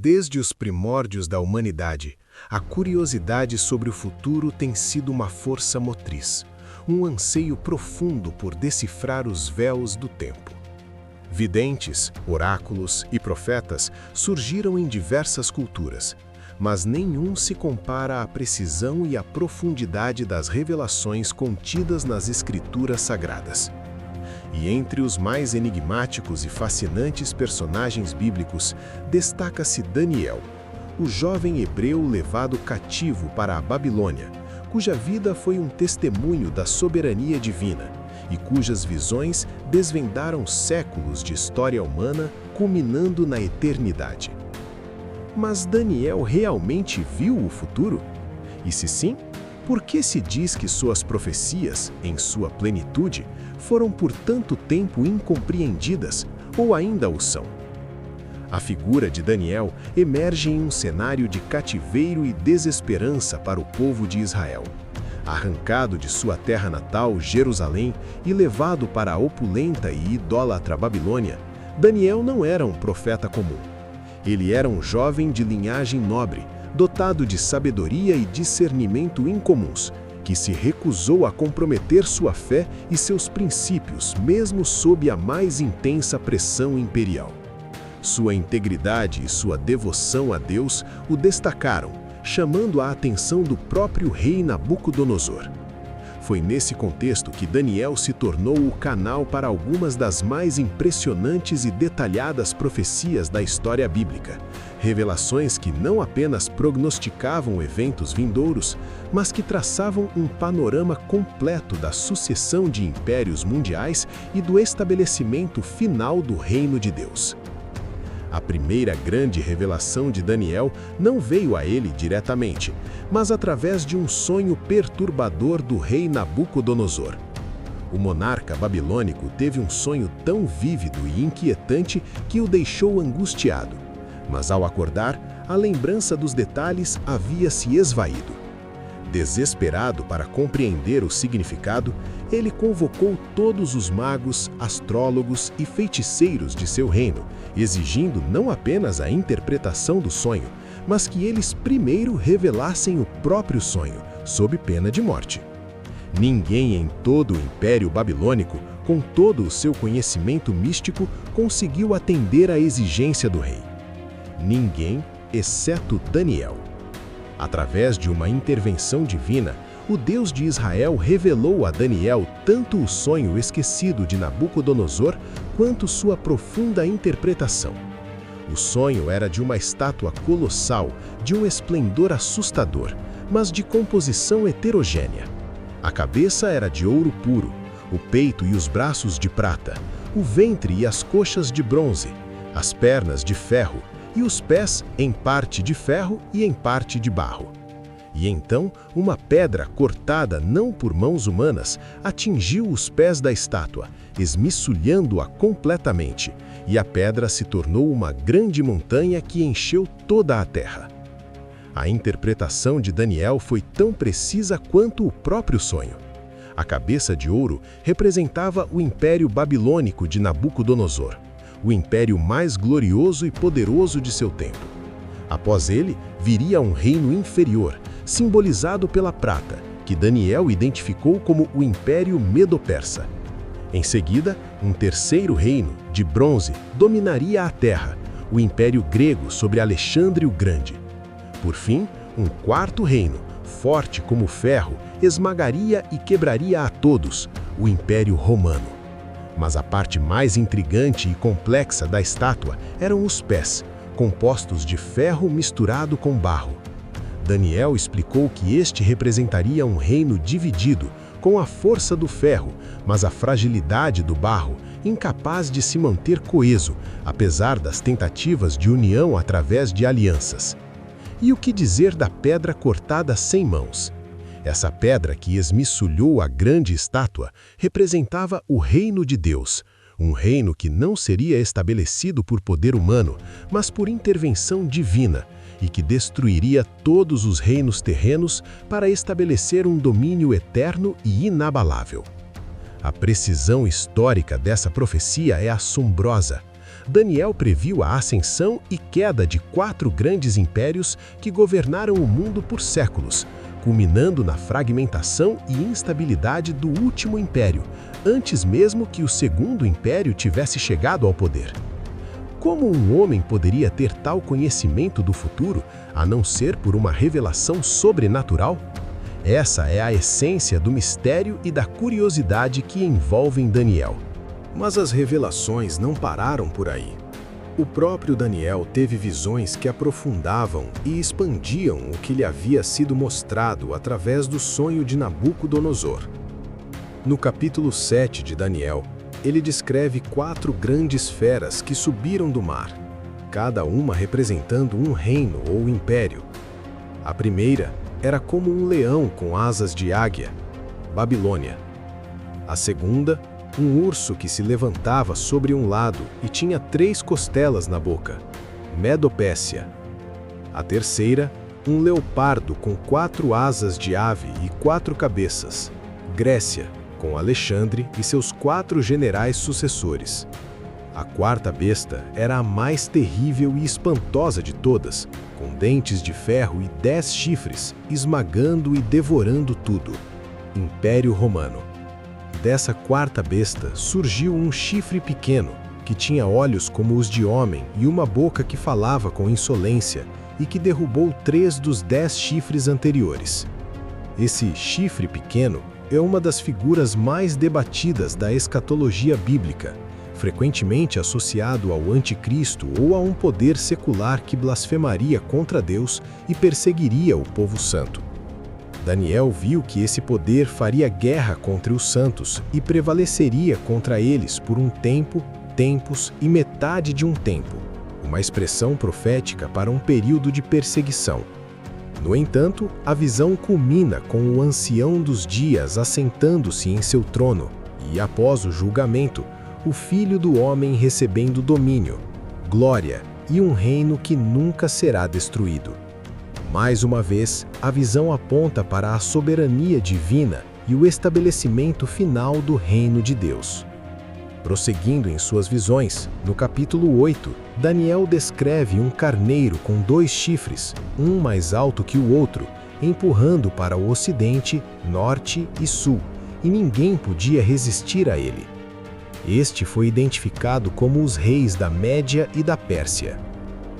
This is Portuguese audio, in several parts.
Desde os primórdios da humanidade, a curiosidade sobre o futuro tem sido uma força motriz, um anseio profundo por decifrar os véus do tempo. Videntes, oráculos e profetas surgiram em diversas culturas, mas nenhum se compara à precisão e à profundidade das revelações contidas nas Escrituras Sagradas. E entre os mais enigmáticos e fascinantes personagens bíblicos, destaca-se Daniel, o jovem hebreu levado cativo para a Babilônia, cuja vida foi um testemunho da soberania divina e cujas visões desvendaram séculos de história humana, culminando na eternidade. Mas Daniel realmente viu o futuro? E se sim, por que se diz que suas profecias, em sua plenitude, foram por tanto tempo incompreendidas, ou ainda o são? A figura de Daniel emerge em um cenário de cativeiro e desesperança para o povo de Israel. Arrancado de sua terra natal, Jerusalém, e levado para a opulenta e idólatra Babilônia, Daniel não era um profeta comum. Ele era um jovem de linhagem nobre, dotado de sabedoria e discernimento incomuns, que se recusou a comprometer sua fé e seus princípios, mesmo sob a mais intensa pressão imperial. Sua integridade e sua devoção a Deus o destacaram, chamando a atenção do próprio rei Nabucodonosor. Foi nesse contexto que Daniel se tornou o canal para algumas das mais impressionantes e detalhadas profecias da história bíblica, revelações que não apenas prognosticavam eventos vindouros, mas que traçavam um panorama completo da sucessão de impérios mundiais e do estabelecimento final do reino de Deus. A primeira grande revelação de Daniel não veio a ele diretamente, mas através de um sonho perturbador do rei Nabucodonosor. O monarca babilônico teve um sonho tão vívido e inquietante que o deixou angustiado, mas ao acordar, a lembrança dos detalhes havia se esvaído. Desesperado para compreender o significado, ele convocou todos os magos, astrólogos e feiticeiros de seu reino, exigindo não apenas a interpretação do sonho, mas que eles primeiro revelassem o próprio sonho, sob pena de morte. Ninguém em todo o Império Babilônico, com todo o seu conhecimento místico, conseguiu atender à exigência do rei. Ninguém, exceto Daniel. Através de uma intervenção divina, o Deus de Israel revelou a Daniel tanto o sonho esquecido de Nabucodonosor quanto sua profunda interpretação. O sonho era de uma estátua colossal, de um esplendor assustador, mas de composição heterogênea. A cabeça era de ouro puro, o peito e os braços de prata, o ventre e as coxas de bronze, as pernas de ferro e os pés em parte de ferro e em parte de barro. E então, uma pedra cortada não por mãos humanas atingiu os pés da estátua, esmiçulhando-a completamente, e a pedra se tornou uma grande montanha que encheu toda a terra. A interpretação de Daniel foi tão precisa quanto o próprio sonho. A cabeça de ouro representava o Império Babilônico de Nabucodonosor, o império mais glorioso e poderoso de seu tempo. Após ele, viria um reino inferior, simbolizado pela prata, que Daniel identificou como o Império Medo-Persa. Em seguida, um terceiro reino, de bronze, dominaria a terra, o Império Grego sobre Alexandre o Grande. Por fim, um quarto reino, forte como ferro, esmagaria e quebraria a todos, o Império Romano. Mas a parte mais intrigante e complexa da estátua eram os pés, compostos de ferro misturado com barro. Daniel explicou que este representaria um reino dividido, com a força do ferro, mas a fragilidade do barro, incapaz de se manter coeso, apesar das tentativas de união através de alianças. E o que dizer da pedra cortada sem mãos? Essa pedra que esmiçulhou a grande estátua representava o reino de Deus, um reino que não seria estabelecido por poder humano, mas por intervenção divina, e que destruiria todos os reinos terrenos para estabelecer um domínio eterno e inabalável. A precisão histórica dessa profecia é assombrosa. Daniel previu a ascensão e queda de 4 grandes impérios que governaram o mundo por séculos, culminando na fragmentação e instabilidade do último império, antes mesmo que o segundo império tivesse chegado ao poder. Como um homem poderia ter tal conhecimento do futuro, a não ser por uma revelação sobrenatural? Essa é a essência do mistério e da curiosidade que envolvem Daniel. Mas as revelações não pararam por aí. O próprio Daniel teve visões que aprofundavam e expandiam o que lhe havia sido mostrado através do sonho de Nabucodonosor. No capítulo 7 de Daniel, ele descreve 4 grandes feras que subiram do mar, cada uma representando um reino ou império. A primeira era como um leão com asas de águia, Babilônia. A segunda, um urso que se levantava sobre um lado e tinha 3 costelas na boca, Medopécia. A terceira, um leopardo com 4 asas de ave e 4 cabeças, Grécia, com Alexandre e seus 4 generais sucessores. A quarta besta era a mais terrível e espantosa de todas, com dentes de ferro e 10 chifres, esmagando e devorando tudo, Império Romano. Dessa quarta besta surgiu um chifre pequeno, que tinha olhos como os de homem e uma boca que falava com insolência, e que derrubou 3 dos 10 chifres anteriores. Esse chifre pequeno é uma das figuras mais debatidas da escatologia bíblica, frequentemente associado ao anticristo ou a um poder secular que blasfemaria contra Deus e perseguiria o povo santo. Daniel viu que esse poder faria guerra contra os santos e prevaleceria contra eles por um tempo, tempos e metade de um tempo, uma expressão profética para um período de perseguição. No entanto, a visão culmina com o ancião dos dias assentando-se em seu trono e, após o julgamento, o Filho do Homem recebendo domínio, glória e um reino que nunca será destruído. Mais uma vez, a visão aponta para a soberania divina e o estabelecimento final do reino de Deus. Prosseguindo em suas visões, no capítulo 8, Daniel descreve um carneiro com 2 chifres, um mais alto que o outro, empurrando para o ocidente, norte e sul, e ninguém podia resistir a ele. Este foi identificado como os reis da Média e da Pérsia.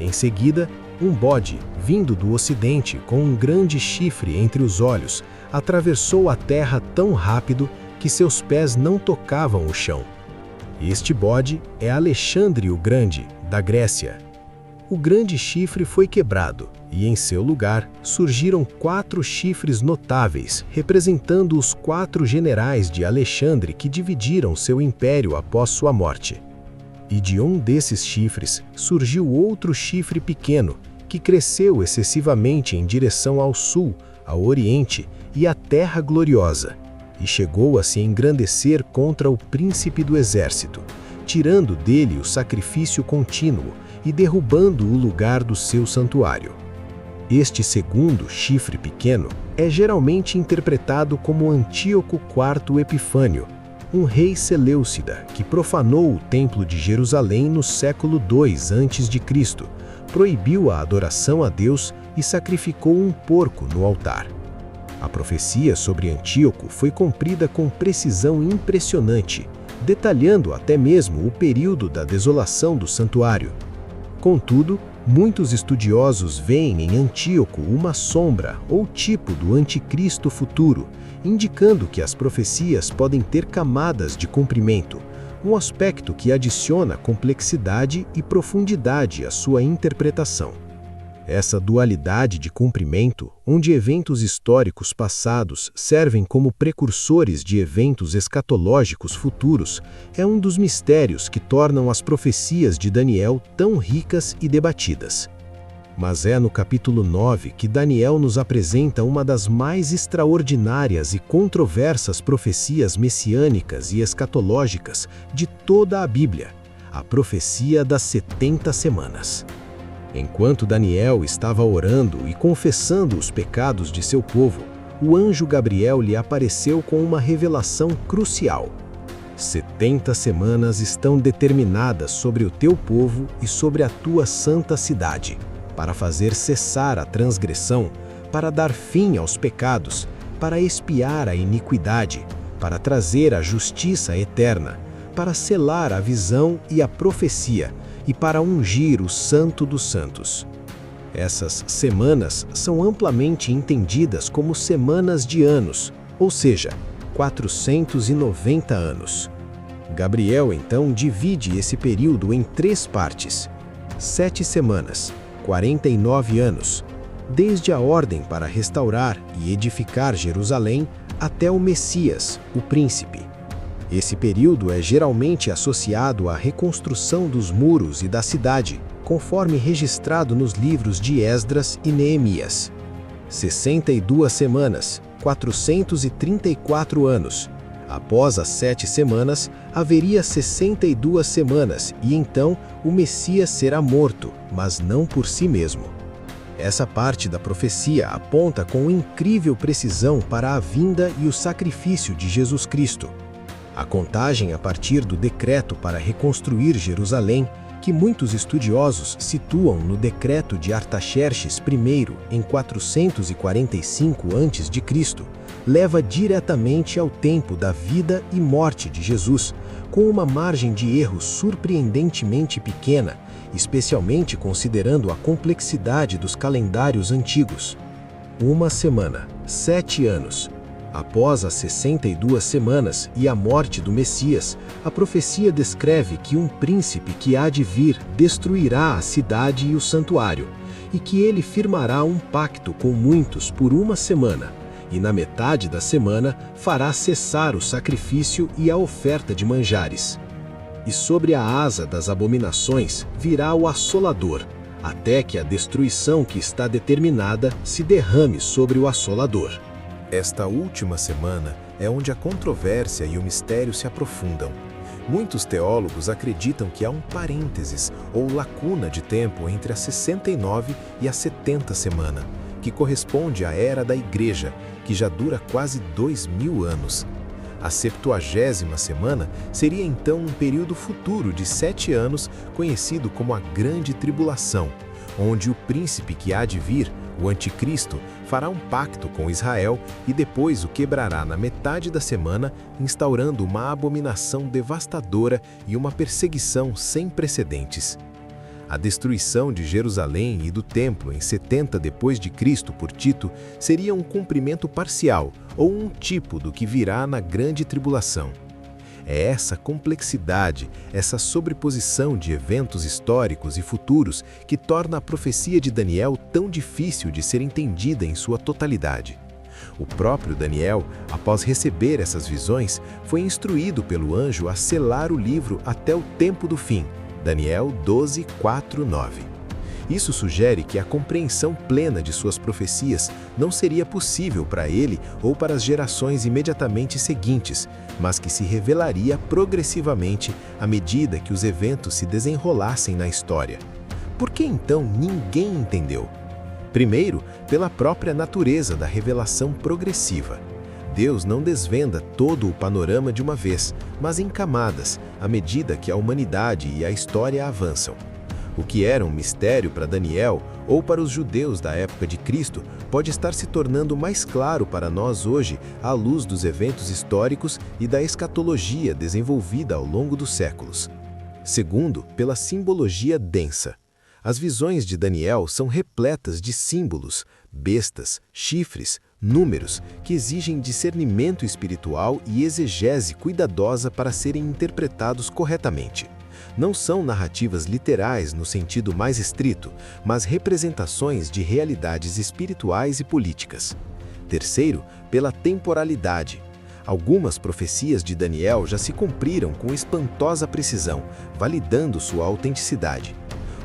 Em seguida, um bode, vindo do ocidente com um grande chifre entre os olhos, atravessou a terra tão rápido que seus pés não tocavam o chão. Este bode é Alexandre o Grande, da Grécia. O grande chifre foi quebrado e, em seu lugar, surgiram 4 chifres notáveis, representando os 4 generais de Alexandre que dividiram seu império após sua morte. E de um desses chifres surgiu outro chifre pequeno, que cresceu excessivamente em direção ao sul, ao oriente e à Terra Gloriosa, e chegou a se engrandecer contra o príncipe do exército, tirando dele o sacrifício contínuo e derrubando o lugar do seu santuário. Este segundo chifre pequeno é geralmente interpretado como Antíoco IV Epifânio, um rei seleucida que profanou o Templo de Jerusalém no século II a.C., proibiu a adoração a Deus e sacrificou um porco no altar. A profecia sobre Antíoco foi cumprida com precisão impressionante, detalhando até mesmo o período da desolação do santuário. Contudo, muitos estudiosos veem em Antíoco uma sombra ou tipo do anticristo futuro, indicando que as profecias podem ter camadas de cumprimento, um aspecto que adiciona complexidade e profundidade à sua interpretação. Essa dualidade de cumprimento, onde eventos históricos passados servem como precursores de eventos escatológicos futuros, é um dos mistérios que tornam as profecias de Daniel tão ricas e debatidas. Mas é no capítulo 9 que Daniel nos apresenta uma das mais extraordinárias e controversas profecias messiânicas e escatológicas de toda a Bíblia, a profecia das 70 semanas. Enquanto Daniel estava orando e confessando os pecados de seu povo, o anjo Gabriel lhe apareceu com uma revelação crucial. 70 semanas estão determinadas sobre o teu povo e sobre a tua santa cidade, para fazer cessar a transgressão, para dar fim aos pecados, para expiar a iniquidade, para trazer a justiça eterna, para selar a visão e a profecia, e para ungir o Santo dos Santos. Essas semanas são amplamente entendidas como semanas de anos, ou seja, 490 anos. Gabriel, então, divide esse período em 3 partes. 7 semanas, 49 anos, desde a ordem para restaurar e edificar Jerusalém até o Messias, o príncipe. Esse período é geralmente associado à reconstrução dos muros e da cidade, conforme registrado nos livros de Esdras e Neemias. 62 semanas, 434 anos. Após as 7 semanas, haveria 62 semanas e então o Messias será morto, mas não por si mesmo. Essa parte da profecia aponta com incrível precisão para a vinda e o sacrifício de Jesus Cristo. A contagem a partir do decreto para reconstruir Jerusalém, que muitos estudiosos situam no decreto de Artaxerxes I em 445 a.C., leva diretamente ao tempo da vida e morte de Jesus, com uma margem de erro surpreendentemente pequena, especialmente considerando a complexidade dos calendários antigos. 1 semana, 7 anos. Após as 62 semanas e a morte do Messias, a profecia descreve que um príncipe que há de vir destruirá a cidade e o santuário, e que ele firmará um pacto com muitos por 1 semana, e na metade da semana fará cessar o sacrifício e a oferta de manjares. E sobre a asa das abominações virá o assolador, até que a destruição que está determinada se derrame sobre o assolador. Esta última semana é onde a controvérsia e o mistério se aprofundam. Muitos teólogos acreditam que há um parênteses ou lacuna de tempo entre a 69 e a 70 semana, que corresponde à era da Igreja, que já dura quase 2000 anos. A 70ª semana seria então um período futuro de 7 anos, conhecido como a Grande Tribulação, onde o príncipe que há de vir, o Anticristo, fará um pacto com Israel e depois o quebrará na metade da semana, instaurando uma abominação devastadora e uma perseguição sem precedentes. A destruição de Jerusalém e do Templo em 70 d.C. por Tito seria um cumprimento parcial ou um tipo do que virá na Grande Tribulação. É essa complexidade, essa sobreposição de eventos históricos e futuros que torna a profecia de Daniel tão difícil de ser entendida em sua totalidade. O próprio Daniel, após receber essas visões, foi instruído pelo anjo a selar o livro até o tempo do fim. Daniel 12, 4, 9. Isso sugere que a compreensão plena de suas profecias não seria possível para ele ou para as gerações imediatamente seguintes, mas que se revelaria progressivamente à medida que os eventos se desenrolassem na história. Por que então ninguém entendeu? Primeiro, pela própria natureza da revelação progressiva. Deus não desvenda todo o panorama de uma vez, mas em camadas, à medida que a humanidade e a história avançam. O que era um mistério para Daniel ou para os judeus da época de Cristo pode estar se tornando mais claro para nós hoje à luz dos eventos históricos e da escatologia desenvolvida ao longo dos séculos. Segundo, pela simbologia densa. As visões de Daniel são repletas de símbolos, bestas, chifres, números, que exigem discernimento espiritual e exegese cuidadosa para serem interpretados corretamente. Não são narrativas literais no sentido mais estrito, mas representações de realidades espirituais e políticas. Terceiro, pela temporalidade. Algumas profecias de Daniel já se cumpriram com espantosa precisão, validando sua autenticidade.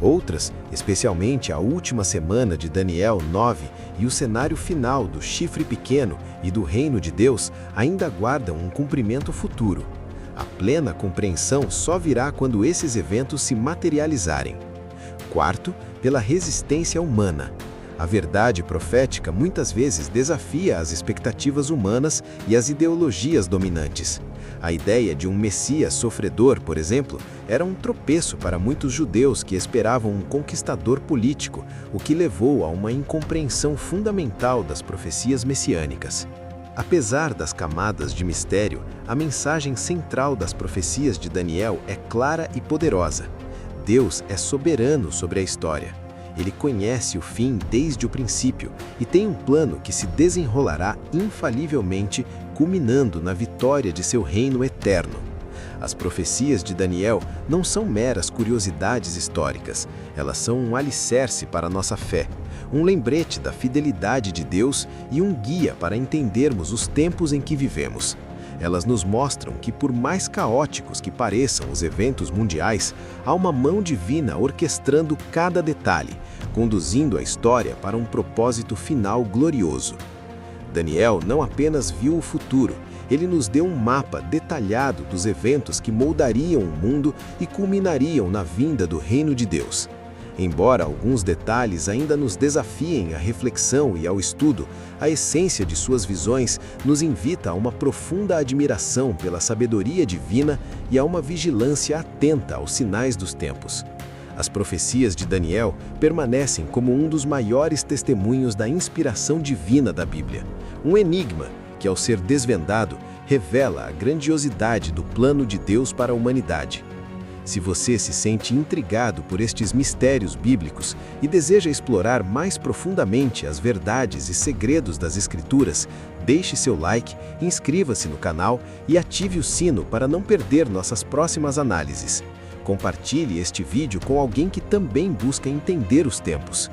Outras, especialmente a última semana de Daniel 9 e o cenário final do chifre pequeno e do reino de Deus, ainda aguardam um cumprimento futuro. A plena compreensão só virá quando esses eventos se materializarem. Quarto, pela resistência humana. A verdade profética muitas vezes desafia as expectativas humanas e as ideologias dominantes. A ideia de um Messias sofredor, por exemplo, era um tropeço para muitos judeus que esperavam um conquistador político, o que levou a uma incompreensão fundamental das profecias messiânicas. Apesar das camadas de mistério, a mensagem central das profecias de Daniel é clara e poderosa. Deus é soberano sobre a história. Ele conhece o fim desde o princípio e tem um plano que se desenrolará infalivelmente, culminando na vitória de seu reino eterno. As profecias de Daniel não são meras curiosidades históricas, elas são um alicerce para a nossa fé, um lembrete da fidelidade de Deus e um guia para entendermos os tempos em que vivemos. Elas nos mostram que, por mais caóticos que pareçam os eventos mundiais, há uma mão divina orquestrando cada detalhe, conduzindo a história para um propósito final glorioso. Daniel não apenas viu o futuro, ele nos deu um mapa detalhado dos eventos que moldariam o mundo e culminariam na vinda do reino de Deus. Embora alguns detalhes ainda nos desafiem à reflexão e ao estudo, a essência de suas visões nos invita a uma profunda admiração pela sabedoria divina e a uma vigilância atenta aos sinais dos tempos. As profecias de Daniel permanecem como um dos maiores testemunhos da inspiração divina da Bíblia. Um enigma que, ao ser desvendado, revela a grandiosidade do plano de Deus para a humanidade. Se você se sente intrigado por estes mistérios bíblicos e deseja explorar mais profundamente as verdades e segredos das Escrituras, deixe seu like, inscreva-se no canal e ative o sino para não perder nossas próximas análises. Compartilhe este vídeo com alguém que também busca entender os tempos.